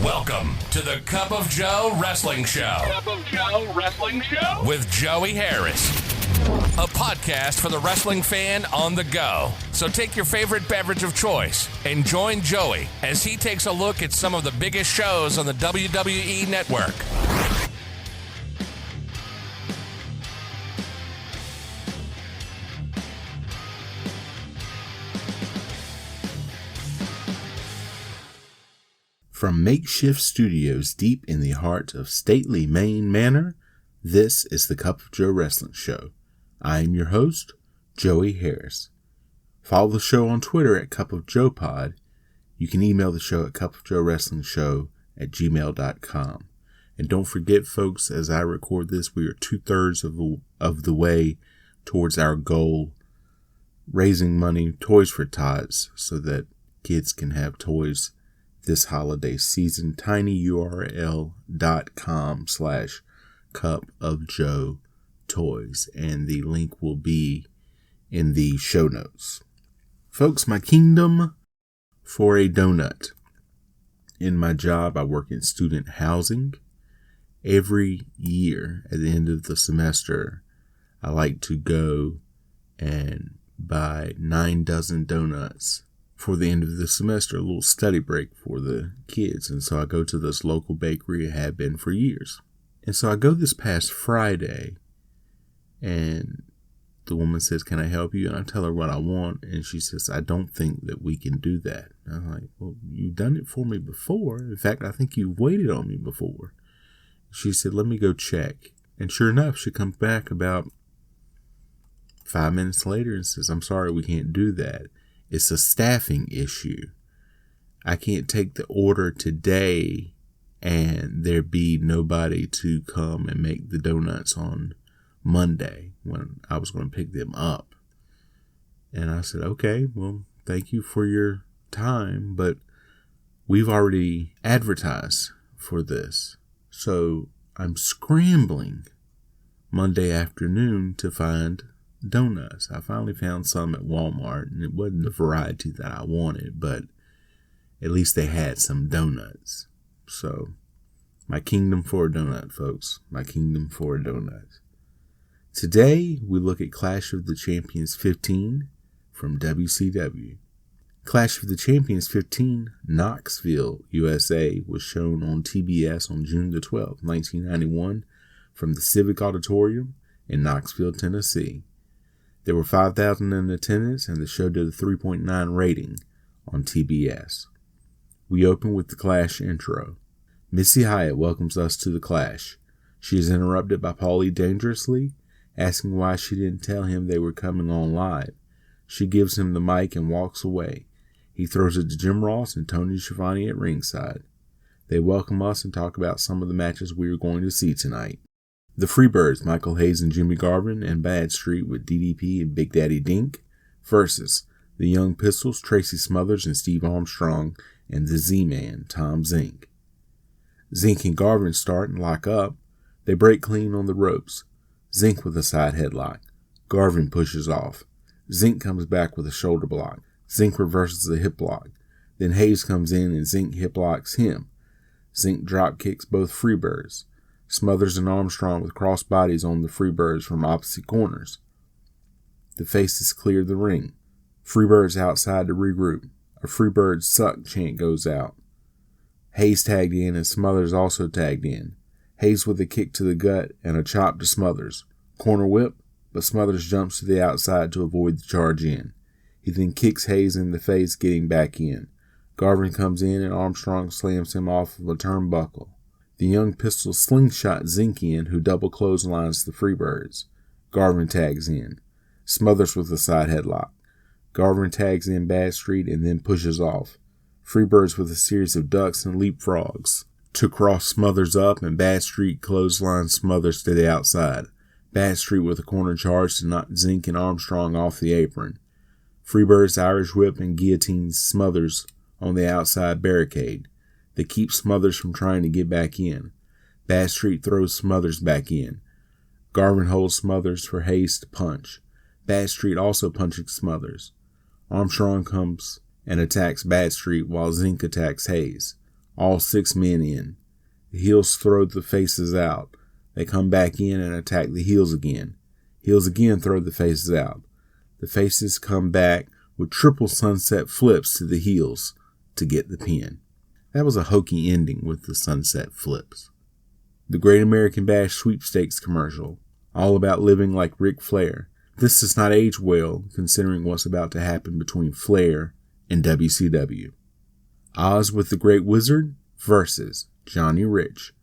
Welcome to the Cup of Joe Wrestling Show. With Joey Harris. A podcast for the wrestling fan on the go. So take your favorite beverage of choice and join Joey as he takes a look at some of the biggest shows on the WWE Network. From makeshift studios deep in the heart of stately Maine Manor, this is the Cup of Joe Wrestling Show. I am your host, Joey Harris. Follow the show on Twitter at Cup of Joe Pod. You can email the show at cupofjoewrestlingshow@gmail.com. And don't forget, folks, as I record this, we are 2/3 of the way towards our goal, raising money, toys for tots, so that kids can have toys this holiday season. tinyurl.com/cupofjoetoys, and the link will be in the show notes. Folks, my kingdom for a donut. In my job, I work in student housing. Every year at the end of the semester, I like to go and buy 9 dozen donuts for the end of the semester, a little study break for the kids. And so I go to this local bakery, I have been for years. And so I go this past Friday, and the woman says, "Can I help you?" And I tell her what I want, and she says, "I don't think that we can do that." And I'm like, "Well, you've done it for me before. In fact, I think you've waited on me before." She said, "Let me go check." And sure enough, she comes back about 5 minutes later and says, "I'm sorry, we can't do that. It's a staffing issue. I can't take the order today and there be nobody to come and make the donuts on Monday when I was going to pick them up." And I said, "Okay, well, thank you for your time, but we've already advertised for this." So I'm scrambling Monday afternoon to find donuts. I finally found some at Walmart, and it wasn't the variety that I wanted, but at least they had some donuts. So, my kingdom for a donut, folks. My kingdom for a donut. Today, we look at Clash of the Champions 15 from WCW. Clash of the Champions 15, Knoxville, USA, was shown on TBS on June the 12th, 1991, from the Civic Auditorium in Knoxville, Tennessee. There were 5,000 in attendance, and the show did a 3.9 rating on TBS. We open with the Clash intro. Missy Hyatt welcomes us to the Clash. She is interrupted by Paulie Dangerously, asking why she didn't tell him they were coming on live. She gives him the mic and walks away. He throws it to Jim Ross and Tony Schiavone at ringside. They welcome us and talk about some of the matches we are going to see tonight. The Freebirds, Michael Hayes and Jimmy Garvin, and Bad Street with DDP and Big Daddy Dink, versus the Young Pistols, Tracy Smothers and Steve Armstrong, and the Z-Man, Tom Zink. Zink and Garvin start and lock up. They break clean on the ropes. Zink with a side headlock. Garvin pushes off. Zink comes back with a shoulder block. Zink reverses the hip lock. Then Hayes comes in and Zink hip locks him. Zink drop kicks both Freebirds. Smothers and Armstrong with cross bodies on the Freebirds from opposite corners. The Faces clear the ring. Freebirds outside to regroup. A Freebirds suck chant goes out. Hayes tagged in and Smothers also tagged in. Hayes with a kick to the gut and a chop to Smothers. Corner whip, but Smothers jumps to the outside to avoid the charge in. He then kicks Hayes in the face, getting back in. Garvin comes in and Armstrong slams him off of a turnbuckle. The Young Pistols slingshot Zink in, who double clotheslines the Freebirds. Garvin tags in. Smothers with a side headlock. Garvin tags in Bad Street and then pushes off. Freebirds with a series of ducks and leapfrogs to cross Smothers up, and Bad Street clotheslines Smothers to the outside. Bad Street with a corner charge to knock Zink and Armstrong off the apron. Freebirds Irish whip and guillotines Smothers on the outside barricade. They keep Smothers from trying to get back in. Bad Street throws Smothers back in. Garvin holds Smothers for Hayes to punch. Bad Street also punching Smothers. Armstrong comes and attacks Bad Street while Zink attacks Hayes. All 6 men in. The heels throw the faces out. They come back in and attack the heels again. Heels again throw the faces out. The faces come back with triple sunset flips to the heels to get the pin. That was a hokey ending with the sunset flips. The Great American Bash Sweepstakes commercial, all about living like Ric Flair. This does not age well, considering what's about to happen between Flair and WCW. Oz with the Great Wizard versus Johnny Rich.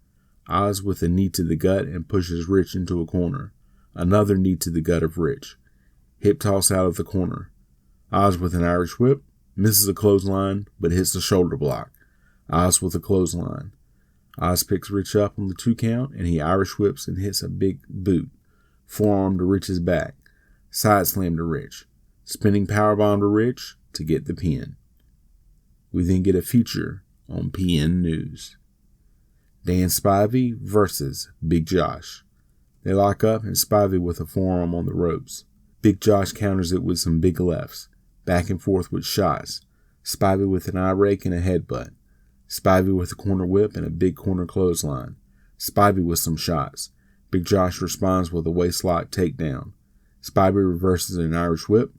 Oz with a knee to the gut and pushes Rich into a corner. Another knee to the gut of Rich. Hip toss out of the corner. Oz with an Irish whip, misses a clothesline, but hits a shoulder block. Oz with a clothesline. Oz picks Rich up on the 2 count, and he Irish whips and hits a big boot. Forearm to Rich's back. Side slam to Rich. Spinning powerbomb to Rich to get the pin. We then get a feature on PN News. Dan Spivey versus Big Josh. They lock up, and Spivey with a forearm on the ropes. Big Josh counters it with some big lefts. Back and forth with shots. Spivey with an eye rake and a headbutt. Spivey with a corner whip and a big corner clothesline. Spivey with some shots. Big Josh responds with a waistlock takedown. Spivey reverses an Irish whip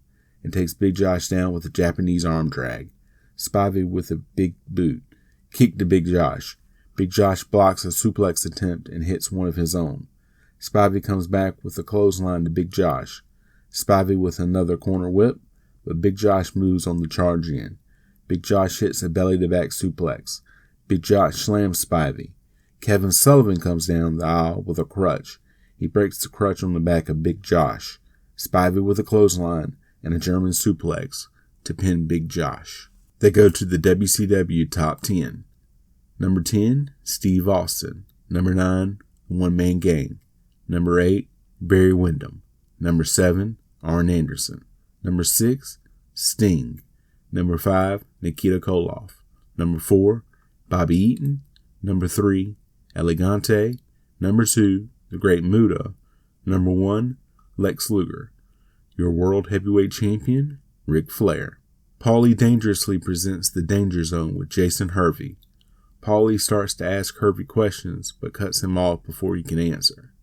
and takes Big Josh down with a Japanese arm drag. Spivey with a big boot. Kick to Big Josh. Big Josh blocks a suplex attempt and hits one of his own. Spivey comes back with a clothesline to Big Josh. Spivey with another corner whip, but Big Josh moves on the charge in. Big Josh hits a belly-to-back suplex. Big Josh slams Spivey. Kevin Sullivan comes down the aisle with a crutch. He breaks the crutch on the back of Big Josh. Spivey with a clothesline and a German suplex to pin Big Josh. They go to the WCW Top 10. Number 10, Steve Austin. Number 9, One Man Gang. Number 8, Barry Windham. Number 7, Arn Anderson. Number 6, Sting. Number 5, Nikita Koloff. Number 4, Bobby Eaton. Number 3, Elegante. Number 2, The Great Muta. Number 1, Lex Luger. Your World Heavyweight Champion, Ric Flair. Paulie dangerously presents the Danger Zone with Jason Hervey. Paulie starts to ask Hervey questions, but cuts him off before he can answer.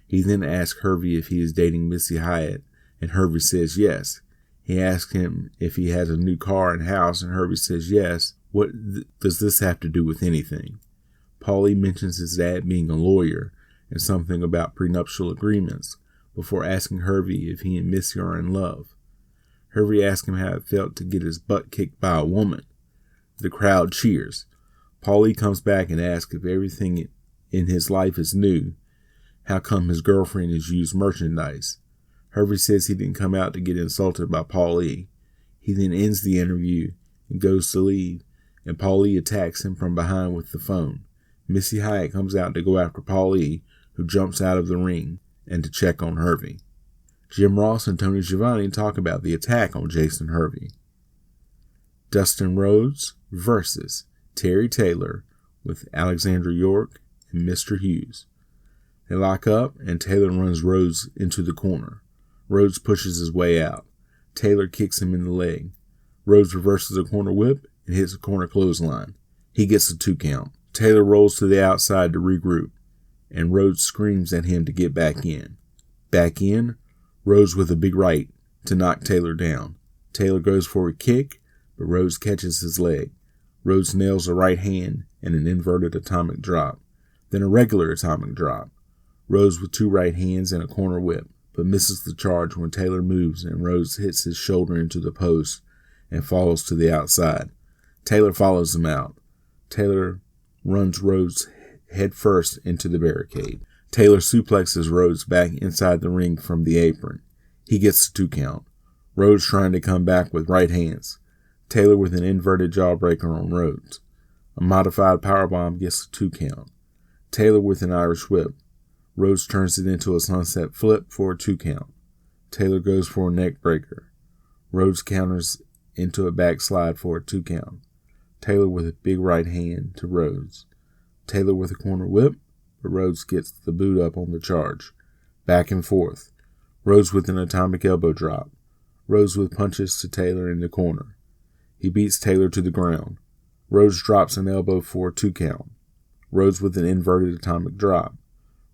He then asks Hervey if he is dating Missy Hyatt, and Hervey says yes. He asks him if he has a new car and house, and Hervey says yes. What does this have to do with anything? Paulie mentions his dad being a lawyer and something about prenuptial agreements before asking Hervey if he and Missy are in love. Hervey asks him how it felt to get his butt kicked by a woman. The crowd cheers. Paulie comes back and asks if everything in his life is new. How come his girlfriend is used merchandise? Hervey says he didn't come out to get insulted by Paulie. He then ends the interview and goes to leave, and Paulie attacks him from behind with the phone. Missy Hyatt comes out to go after Paulie, who jumps out of the ring, and to check on Hervey. Jim Ross and Tony Schiavone talk about the attack on Jason Hervey. Dustin Rhodes versus Terry Taylor with Alexander York and Mr. Hughes. They lock up, and Taylor runs Rhodes into the corner. Rhodes pushes his way out. Taylor kicks him in the leg. Rhodes reverses a corner whip and hits a corner clothesline. He gets a 2 count. Taylor rolls to the outside to regroup, and Rhodes screams at him to get back in. Back in, Rhodes with a big right to knock Taylor down. Taylor goes for a kick, but Rhodes catches his leg. Rhodes nails a right hand and an inverted atomic drop, then a regular atomic drop. Rhodes with 2 right hands and a corner whip, but misses the charge when Taylor moves and Rhodes hits his shoulder into the post and falls to the outside. Taylor follows him out. Taylor runs Rhodes head first into the barricade. Taylor suplexes Rhodes back inside the ring from the apron. He gets a 2 count. Rhodes trying to come back with right hands. Taylor with an inverted jawbreaker on Rhodes. A modified powerbomb gets a 2 count. Taylor with an Irish whip. Rhodes turns it into a sunset flip for a 2 count. Taylor goes for a neck breaker. Rhodes counters into a backslide for a 2 count. Taylor with a big right hand to Rhodes. Taylor with a corner whip, but Rhodes gets the boot up on the charge. Back and forth. Rhodes with an atomic elbow drop. Rhodes with punches to Taylor in the corner. He beats Taylor to the ground. Rhodes drops an elbow for a 2 count. Rhodes with an inverted atomic drop.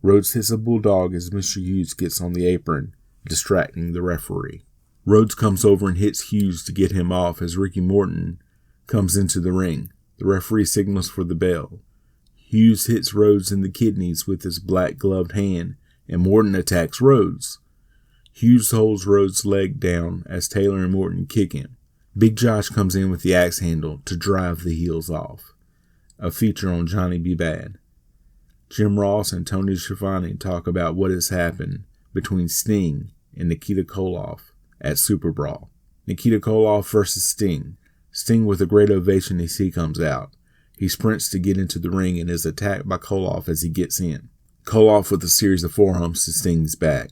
Rhodes hits a bulldog as Mr. Hughes gets on the apron, distracting the referee. Rhodes comes over and hits Hughes to get him off as Ricky Morton comes into the ring. The referee signals for the bell. Hughes hits Rhodes in the kidneys with his black-gloved hand, and Morton attacks Rhodes. Hughes holds Rhodes' leg down as Taylor and Morton kick him. Big Josh comes in with the axe handle to drive the heels off. A feature on Johnny B. Bad. Jim Ross and Tony Schiavone talk about what has happened between Sting and Nikita Koloff at Super Brawl. Nikita Koloff versus Sting. Sting with a great ovation as he comes out. He sprints to get into the ring and is attacked by Koloff as he gets in. Koloff with a series of forearms to Sting's back.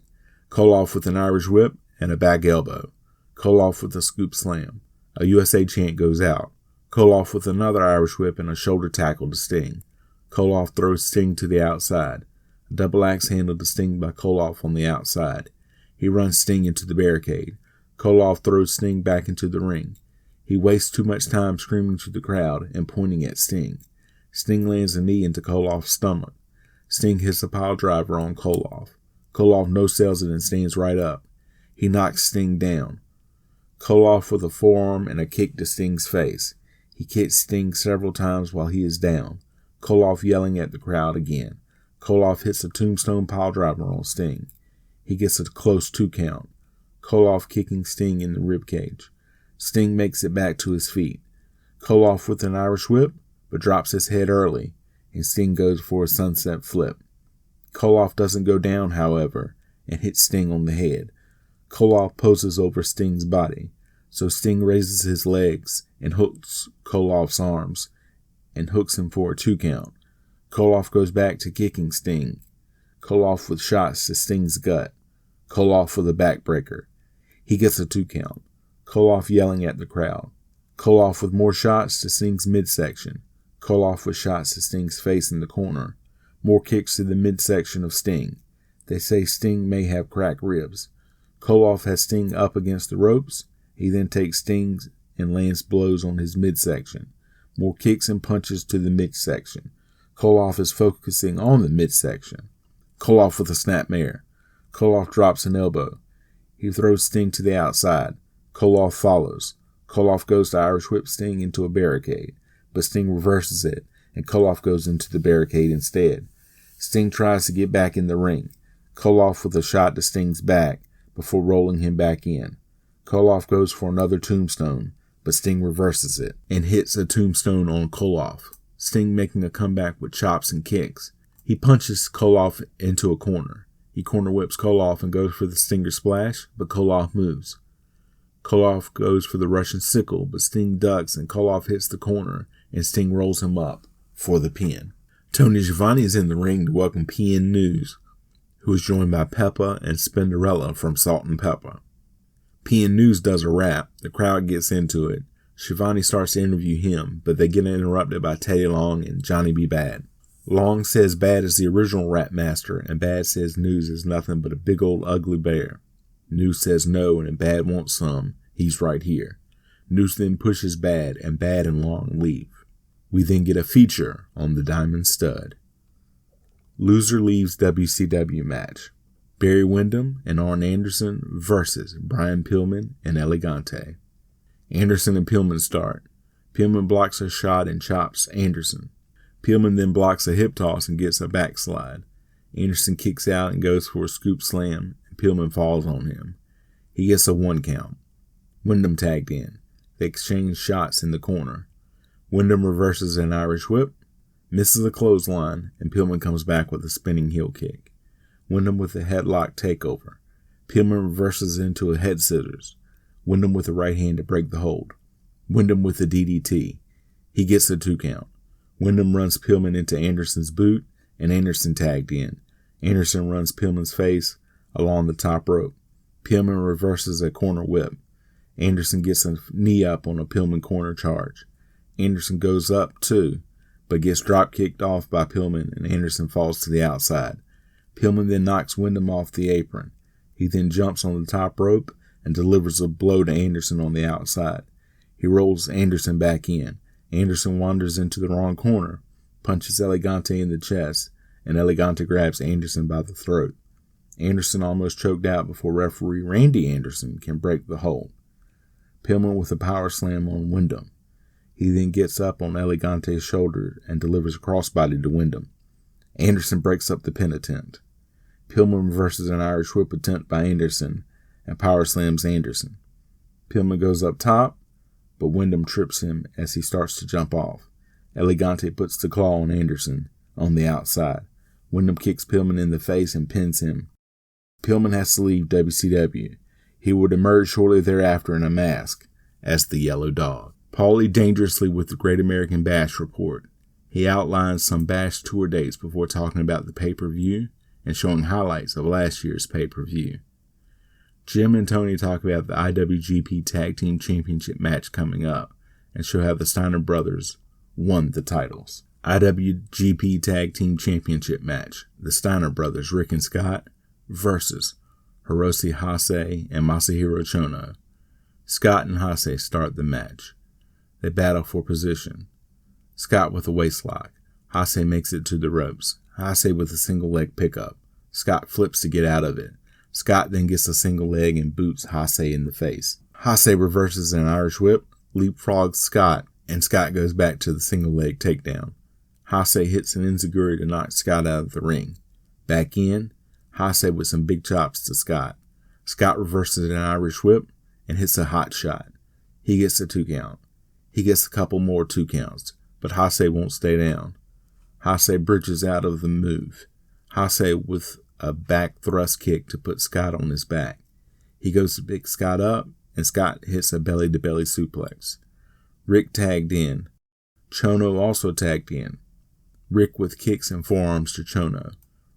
Koloff with an Irish whip and a back elbow. Koloff with a scoop slam. A USA chant goes out. Koloff with another Irish whip and a shoulder tackle to Sting. Koloff throws Sting to the outside. A double axe handle to Sting by Koloff on the outside. He runs Sting into the barricade. Koloff throws Sting back into the ring. He wastes too much time screaming to the crowd and pointing at Sting. Sting lands a knee into Koloff's stomach. Sting hits a pile driver on Koloff. Koloff no-sells it and stands right up. He knocks Sting down. Koloff with a forearm and a kick to Sting's face. He kicks Sting several times while he is down. Koloff yelling at the crowd again. Koloff hits a tombstone piledriver on Sting. He gets a close 2 count. Koloff kicking Sting in the ribcage. Sting makes it back to his feet. Koloff with an Irish whip, but drops his head early, and Sting goes for a sunset flip. Koloff doesn't go down, however, and hits Sting on the head. Koloff poses over Sting's body, so Sting raises his legs and hooks Koloff's arms, and hooks him for a 2 count. Koloff goes back to kicking Sting. Koloff with shots to Sting's gut. Koloff with a backbreaker. He gets a 2 count. Koloff yelling at the crowd. Koloff with more shots to Sting's midsection. Koloff with shots to Sting's face in the corner. More kicks to the midsection of Sting. They say Sting may have cracked ribs. Koloff has Sting up against the ropes. He then takes Sting and lands blows on his midsection. More kicks and punches to the midsection. Koloff is focusing on the midsection. Koloff with a snapmare. Koloff drops an elbow. He throws Sting to the outside. Koloff follows. Koloff goes to Irish whip Sting into a barricade, but Sting reverses it, and Koloff goes into the barricade instead. Sting tries to get back in the ring. Koloff with a shot to Sting's back before rolling him back in. Koloff goes for another tombstone, but Sting reverses it and hits a tombstone on Koloff. Sting making a comeback with chops and kicks. He punches Koloff into a corner. He corner whips Koloff and goes for the Stinger Splash, but Koloff moves. Koloff goes for the Russian Sickle, but Sting ducks and Koloff hits the corner and Sting rolls him up for the pin. Tony Schiavone is in the ring to welcome PN News, who is joined by Peppa and Spinderella from Salt and Peppa. PN News does a rap. The crowd gets into it. Schiavone starts to interview him, but they get interrupted by Teddy Long and Johnny B. Bad. Long says Bad is the original rap master, and Bad says News is nothing but a big old ugly bear. News says no, and if Bad wants some, he's right here. News then pushes Bad, and Bad and Long leave. We then get a feature on the Diamond Stud. Loser leaves WCW match. Barry Windham and Arn Anderson versus Brian Pillman and Elegante. Anderson and Pillman start. Pillman blocks a shot and chops Anderson. Pillman then blocks a hip toss and gets a backslide. Anderson kicks out and goes for a scoop slam, and Pillman falls on him. He gets a 1 count. Windham tagged in. They exchange shots in the corner. Windham reverses an Irish whip, misses a clothesline, and Pillman comes back with a spinning heel kick. Windham with a headlock takeover. Pillman reverses into a head scissors. Windham with a right hand to break the hold. Windham with a DDT. He gets a 2 count. Windham runs Pillman into Anderson's boot, and Anderson tagged in. Anderson runs Pillman's face along the top rope. Pillman reverses a corner whip. Anderson gets a knee up on a Pillman corner charge. Anderson goes up too, but gets drop kicked off by Pillman, and Anderson falls to the outside. Pillman then knocks Windham off the apron. He then jumps on the top rope and delivers a blow to Anderson on the outside. He rolls Anderson back in. Anderson wanders into the wrong corner, punches Elegante in the chest, and Elegante grabs Anderson by the throat. Anderson almost choked out before referee Randy Anderson can break the hold. Pillman with a power slam on Wyndham. He then gets up on Elegante's shoulder and delivers a crossbody to Wyndham. Anderson breaks up the pin attempt. Pillman reverses an Irish whip attempt by Anderson and power slams Anderson. Pillman goes up top, but Wyndham trips him as he starts to jump off. Elegante puts the claw on Anderson on the outside. Wyndham kicks Pillman in the face and pins him. Pillman has to leave WCW. He would emerge shortly thereafter in a mask as the Yellow Dog. Paulie dangerously with the Great American Bash report. He outlines some Bash tour dates before talking about the pay-per-view and showing highlights of last year's pay-per-view. Jim and Tony talk about the IWGP Tag Team Championship match coming up and show how the Steiner brothers won the titles. IWGP Tag Team Championship match. The Steiner brothers, Rick and Scott, versus Hiroshi Hase and Masahiro Chono. Scott and Hase start the match. They battle for position. Scott with a waistlock. Hase makes it to the ropes. Hase with a single leg pickup. Scott flips to get out of it. Scott then gets a single leg and boots Hase in the face. Hase reverses an Irish whip, leapfrogs Scott, and Scott goes back to the single leg takedown. Hase hits an enziguri to knock Scott out of the ring. Back in, Hase with some big chops to Scott. Scott reverses an Irish whip and hits a hot shot. He gets a 2 count. He gets a couple more 2 counts, but Hase won't stay down. Hase bridges out of the move. Hase with a back thrust kick to put Scott on his back. He goes to pick Scott up, and Scott hits a belly-to-belly suplex. Rick tagged in. Chono also tagged in. Rick with kicks and forearms to Chono.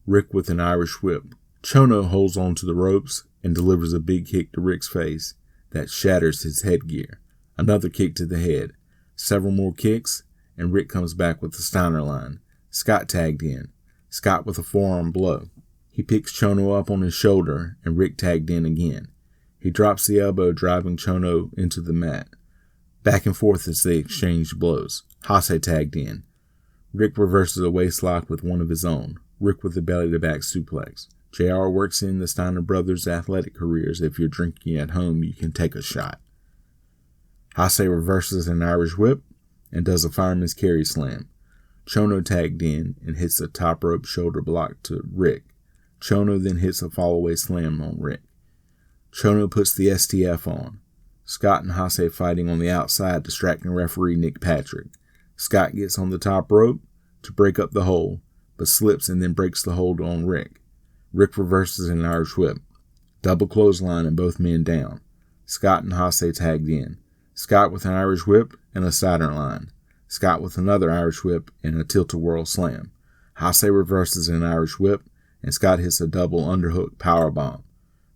Rick with an Irish whip. Chono holds on to the ropes and delivers a big kick to Rick's face that shatters his headgear. Another kick to the head. Several more kicks, and Rick comes back with the Steiner line. Scott tagged in. Scott with a forearm blow. He picks Chono up on his shoulder, and Rick tagged in again. He drops the elbow, driving Chono into the mat. Back and forth as they exchange blows. Hase tagged in. Rick reverses a waistlock with one of his own. Rick with a belly-to-back suplex. JR works in the Steiner brothers' athletic careers. If you're drinking at home, you can take a shot. Hase reverses an Irish whip and does a fireman's carry slam. Chono tagged in and hits a top rope shoulder block to Rick. Chono then hits a fall-away slam on Rick. Chono puts the STF on. Scott and Hase fighting on the outside, distracting referee Nick Patrick. Scott gets on the top rope to break up the hole, but slips and then breaks the hold on Rick. Rick reverses an Irish whip. Double clothesline and both men down. Scott and Hase tagged in. Scott with an Irish whip and a sideline. Scott with another Irish whip and a tilt-a-whirl slam. Hase reverses an Irish whip, and Scott hits a double underhook powerbomb.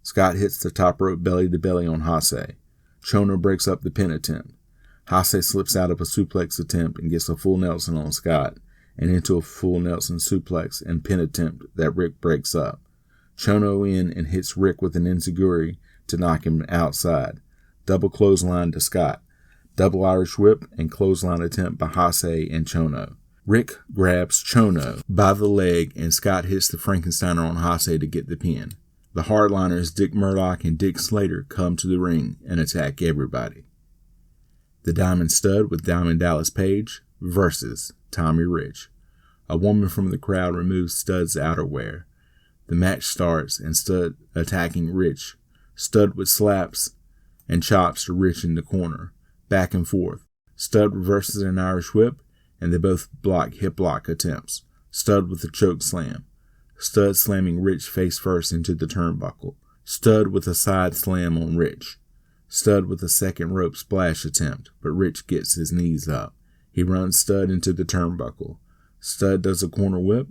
Scott hits the top rope belly-to-belly on Hase. Chono breaks up the pin attempt. Hase slips out of a suplex attempt and gets a full Nelson on Scott, and into a full Nelson suplex and pin attempt that Rick breaks up. Chono in and hits Rick with an enziguri to knock him outside. Double clothesline to Scott. Double Irish whip and clothesline attempt by Hase and Chono. Rick grabs Chono by the leg and Scott hits the Frankensteiner on Hase to get the pin. The hardliners Dick Murdoch and Dick Slater come to the ring and attack everybody. The Diamond Stud with Diamond Dallas Page versus Tommy Rich. A woman from the crowd removes Stud's outerwear. The match starts and Stud attacking Rich. Stud with slaps and chops to Rich in the corner. Back and forth. Stud reverses an Irish whip, and they both block hip lock attempts. Stud with a choke slam. Stud slamming Rich face first into the turnbuckle. Stud with a side slam on Rich. Stud with a second rope splash attempt, but Rich gets his knees up. He runs Stud into the turnbuckle. Stud does a corner whip.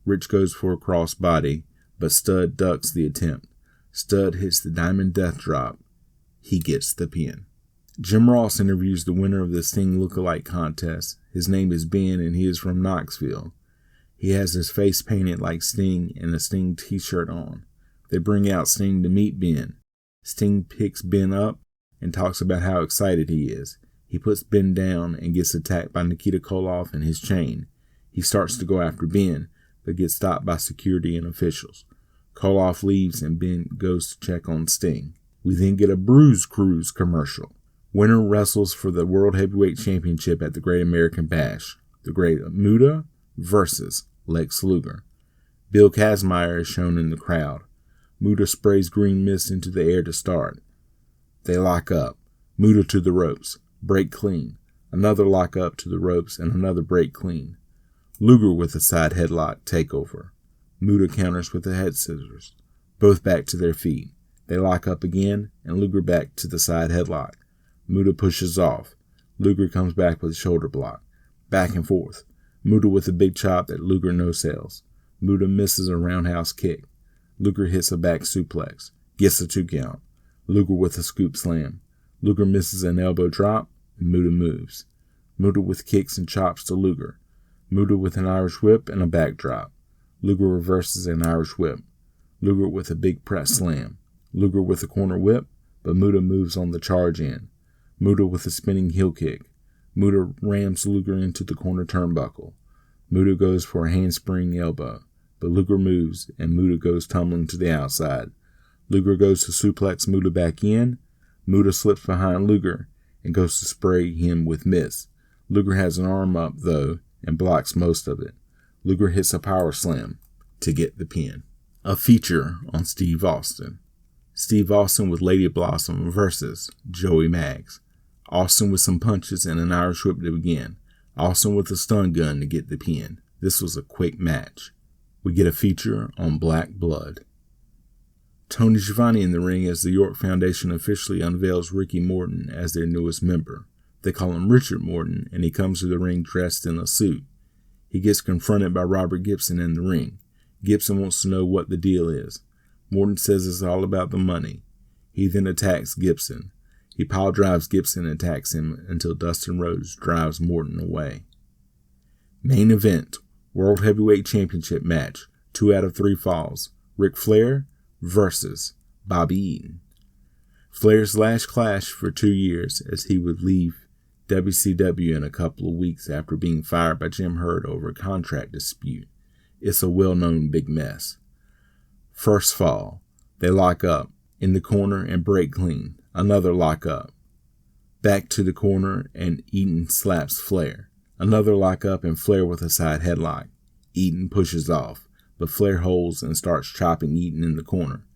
Rich goes for a crossbody, but Stud ducks the attempt. Stud hits the Diamond Death Drop. He gets the pin. Jim Ross interviews the winner of the Sting Lookalike contest. His name is Ben, and he is from Knoxville. He has his face painted like Sting and a Sting t-shirt on. They bring out Sting to meet Ben. Sting picks Ben up and talks about how excited he is. He He puts Ben down and gets attacked by Nikita Koloff and his chain. He starts to go after Ben, but gets stopped by security and officials. Koloff leaves and Ben goes to check on Sting. We then get a Bruise Cruise commercial. Winner wrestles for the World Heavyweight Championship at the Great American Bash. The Great Muta versus Lex Luger. Bill Kazmaier is shown in the crowd. Muta sprays green mist into the air to start. They lock up. Muta to the ropes. Break clean. Another lock up to the ropes and another break clean. Luger with a side headlock takeover. Muta counters with the head scissors. Both back to their feet. They lock up again and Luger back to the side headlock. Muta pushes off. Luger comes back with a shoulder block. Back and forth. Muta with a big chop that Luger no-sells. Muta misses a roundhouse kick. Luger hits a back suplex. Gets a 2 count. Luger with a scoop slam. Luger misses an elbow drop, and Muta moves. Muta with kicks and chops to Luger. Muta with an Irish whip and a backdrop. Luger reverses an Irish whip. Luger with a big press slam. Luger with a corner whip, but Muta moves on the charge in. Muta with a spinning heel kick. Muta rams Luger into the corner turnbuckle. Muta goes for a handspring elbow, but Luger moves and Muta goes tumbling to the outside. Luger goes to suplex Muta back in. Muta slips behind Luger and goes to spray him with mist. Luger has an arm up, though, and blocks most of it. Luger hits a power slam to get the pin. A feature on Steve Austin. Steve Austin with Lady Blossom versus Joey Maggs. Austin with some punches and an Irish whip to begin. Austin with a stun gun to get the pin. This was a quick match. We get a feature on Black Blood. Tony Schiavone in the ring as the York Foundation officially unveils Ricky Morton as their newest member. They call him Richard Morton, and he comes to the ring dressed in a suit. He gets confronted by Robert Gibson in the ring. Gibson wants to know what the deal is. Morton says it's all about the money. He then attacks Gibson. He pile drives Gibson and attacks him until Dustin Rhodes drives Morton away. Main event, World Heavyweight Championship match, 2 out of 3 falls. Ric Flair versus Bobby Eaton. Flair's last clash for 2 years, as he would leave WCW in a couple of weeks after being fired by Jim Herd over a contract dispute. It's a well-known big mess. First fall, they lock up in the corner and break clean. Another lock up. Back to the corner and Eaton slaps Flair. Another lock up and Flair with a side headlock. Eaton pushes off, but Flair holds and starts chopping Eaton in the corner.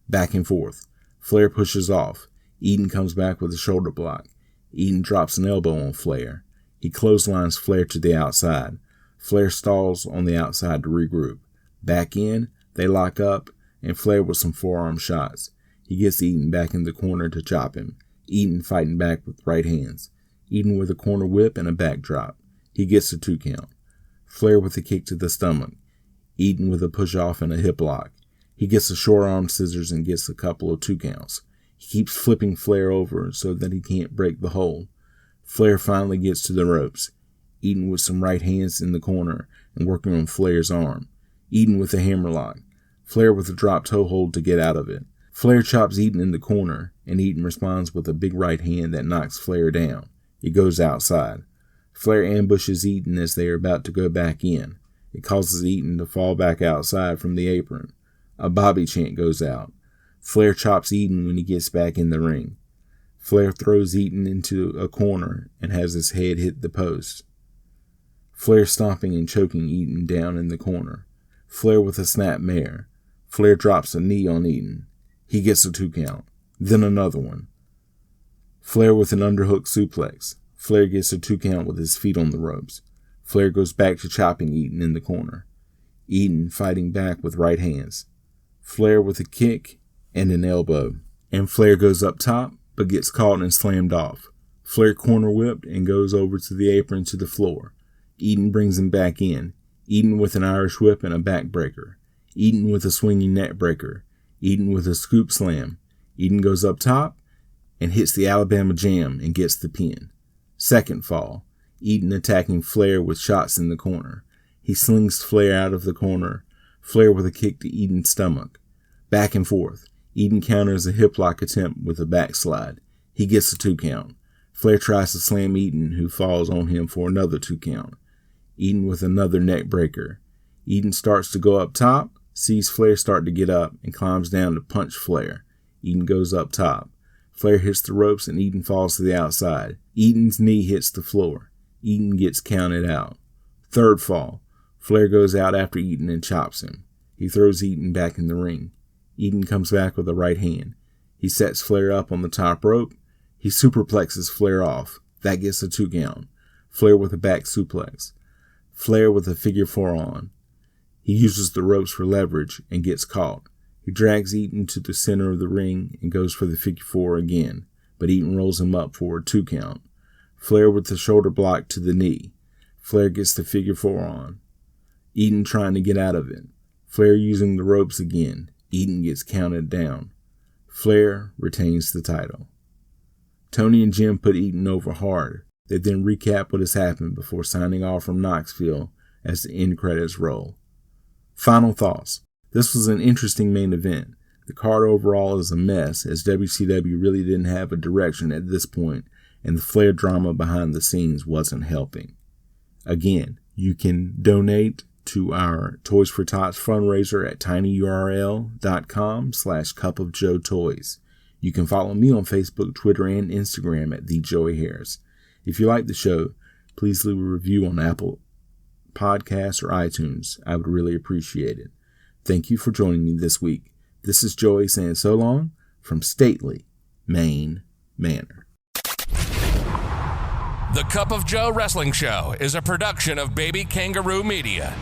Back and forth. Flair pushes off. Eaton comes back with a shoulder block. Eaton drops an elbow on Flair. He clotheslines Flair to the outside. Flair stalls on the outside to regroup. Back in, they lock up, and Flair with some forearm shots. He gets Eaton back in the corner to chop him. Eaton fighting back with right hands. Eaton with a corner whip and a backdrop. He gets a 2 count. Flair with a kick to the stomach. Eaton with a push off and a hip lock. He gets a short arm scissors and gets a couple of 2 counts. He keeps flipping Flair over so that he can't break the hold. Flair finally gets to the ropes. Eaton with some right hands in the corner and working on Flair's arm. Eaton with a hammerlock. Flair with a drop toe hold to get out of it. Flair chops Eaton in the corner, and Eaton responds with a big right hand that knocks Flair down. He goes outside. Flair ambushes Eaton as they are about to go back in. It causes Eaton to fall back outside from the apron. A Bobby chant goes out. Flair chops Eaton when he gets back in the ring. Flair throws Eaton into a corner and has his head hit the post. Flair stomping and choking Eaton down in the corner. Flair with a snap mare. Flair drops a knee on Eaton. He gets a 2 count. Then another one. Flair with an underhook suplex. Flair gets a 2 count with his feet on the ropes. Flair goes back to chopping Eaton in the corner. Eaton fighting back with right hands. Flair with a kick and an elbow. And Flair goes up top, but gets caught and slammed off. Flair corner whipped and goes over to the apron to the floor. Eaton brings him back in. Eaton with an Irish whip and a backbreaker. Eaton with a swinging neck breaker. Eaton with a scoop slam. Eaton goes up top and hits the Alabama Jam and gets the pin. Second fall. Eaton attacking Flair with shots in the corner. He slings Flair out of the corner. Flair with a kick to Eaton's stomach. Back and forth. Eaton counters a hip lock attempt with a backslide. He gets a 2 count. Flair tries to slam Eaton, who falls on him for another 2 count. Eaton with another neck breaker. Eaton starts to go up top, sees Flair start to get up, and climbs down to punch Flair. Eaton goes up top. Flair hits the ropes and Eaton falls to the outside. Eaton's knee hits the floor. Eaton gets counted out. Third fall. Flair goes out after Eaton and chops him. He throws Eaton back in the ring. Eaton comes back with a right hand. He sets Flair up on the top rope. He superplexes Flair off. That gets a 2 count. Flair with a back suplex. Flair with a figure 4 on. He uses the ropes for leverage and gets caught. He drags Eaton to the center of the ring and goes for the figure 4 again, but Eaton rolls him up for a 2 count. Flair with the shoulder block to the knee. Flair gets the figure 4 on. Eaton trying to get out of it. Flair using the ropes again. Eaton gets counted down. Flair retains the title. Tony and Jim put Eaton over hard. They then recap what has happened before signing off from Knoxville as the end credits roll. Final thoughts. This was an interesting main event. The card overall is a mess, as WCW really didn't have a direction at this point, and the Flair drama behind the scenes wasn't helping. Again, you can donate to our Toys for Tots fundraiser at tinyurl.com/cupofjoetoys. You can follow me on Facebook, Twitter, and Instagram at TheJoeyHarris. If you like the show, please leave a review on Apple Podcasts or iTunes. I would really appreciate it. Thank you for joining me this week. This is Joey saying so long from stately Maine Manor. The Cup of Joe Wrestling Show is a production of Baby Kangaroo Media.